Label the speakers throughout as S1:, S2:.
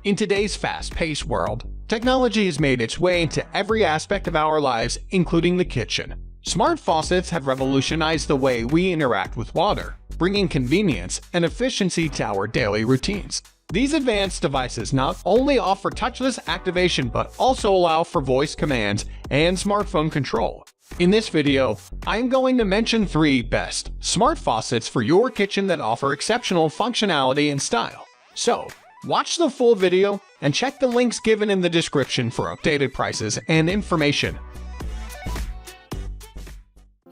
S1: In today's fast-paced world, technology has made its way into every aspect of our lives, including the kitchen. Smart faucets have revolutionized the way we interact with water, bringing convenience and efficiency to our daily routines. These advanced devices not only offer touchless activation but also allow for voice commands and smartphone control. In this video, I'm going to mention 3 best smart faucets for your kitchen that offer exceptional functionality and style. So, watch the full video and check the links given in the description for updated prices and information.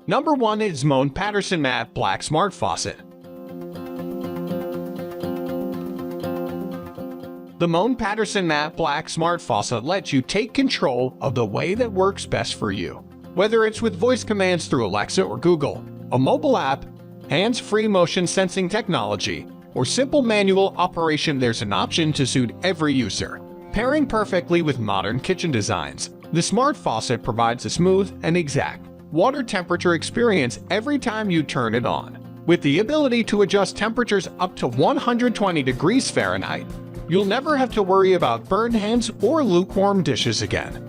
S1: Number 1 is Moen Paterson Matte Black Smart Faucet. The Moen Paterson Matte Black Smart Faucet lets you take control of the way that works best for you. Whether it's with voice commands through Alexa or Google, a mobile app, hands-free motion sensing technology, or simple manual operation, there's an option to suit every user. Pairing perfectly with modern kitchen designs, the smart faucet provides a smooth and exact water temperature experience every time you turn it on. With the ability to adjust temperatures up to 120 degrees Fahrenheit, you'll never have to worry about burned hands or lukewarm dishes again.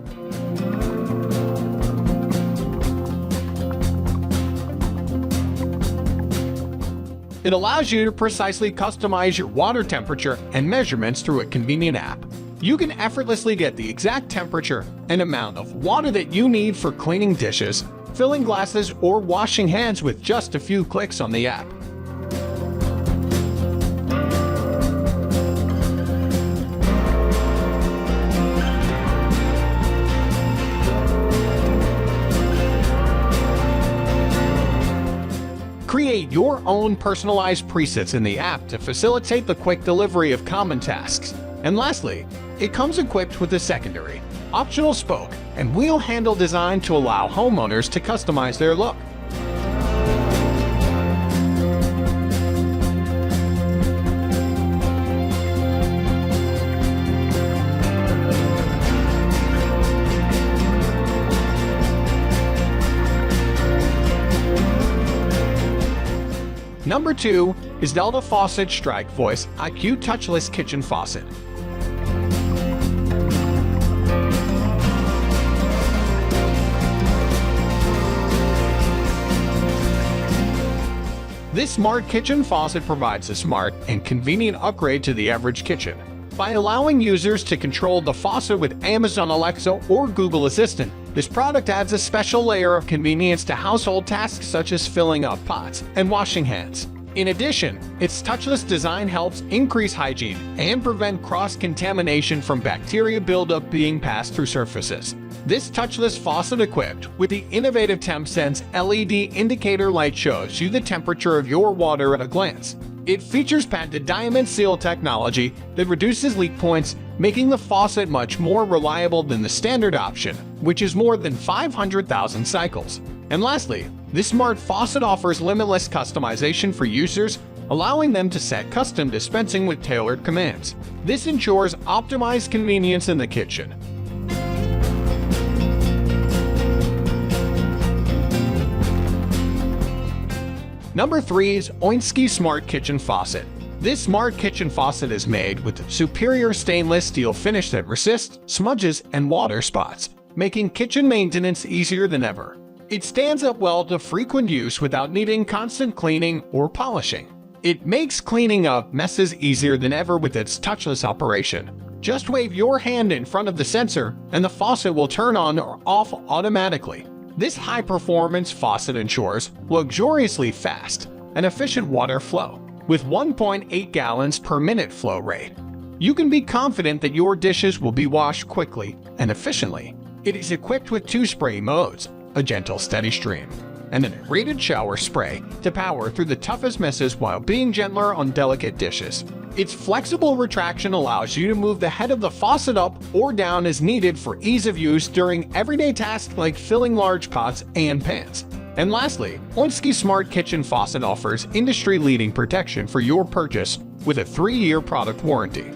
S1: It allows you to precisely customize your water temperature and measurements through a convenient app. You can effortlessly get the exact temperature and amount of water that you need for cleaning dishes, filling glasses, or washing hands with just a few clicks on the app. Create your own personalized presets in the app to facilitate the quick delivery of common tasks. And lastly, it comes equipped with a secondary, optional spoke and wheel handle design to allow homeowners to customize their look. Number 2 is Delta Faucet Stryke VoiceIQ Touchless Kitchen Faucet. This smart kitchen faucet provides a smart and convenient upgrade to the average kitchen. By allowing users to control the faucet with Amazon Alexa or Google Assistant, this product adds a special layer of convenience to household tasks such as filling up pots and washing hands. In addition, its touchless design helps increase hygiene and prevent cross-contamination from bacteria buildup being passed through surfaces. This touchless faucet equipped with the innovative TempSense LED indicator light shows you the temperature of your water at a glance. It features patented diamond seal technology that reduces leak points, making the faucet much more reliable than the standard option, which is more than 500,000 cycles. And lastly, this smart faucet offers limitless customization for users, allowing them to set custom dispensing with tailored commands. This ensures optimized convenience in the kitchen. Number 3 is Oinsky Smart Kitchen Faucet. This smart kitchen faucet is made with superior stainless steel finish that resists smudges and water spots, making kitchen maintenance easier than ever. It stands up well to frequent use without needing constant cleaning or polishing. It makes cleaning up messes easier than ever with its touchless operation. Just wave your hand in front of the sensor and the faucet will turn on or off automatically. This high-performance faucet ensures luxuriously fast and efficient water flow, with 1.8 gallons per minute flow rate. You can be confident that your dishes will be washed quickly and efficiently. It is equipped with 2 spray modes, a gentle steady stream, and an rated shower spray to power through the toughest messes while being gentler on delicate dishes. Its flexible retraction allows you to move the head of the faucet up or down as needed for ease of use during everyday tasks like filling large pots and pans. And lastly, Oinsky Smart Kitchen Faucet offers industry-leading protection for your purchase with a 3-year product warranty.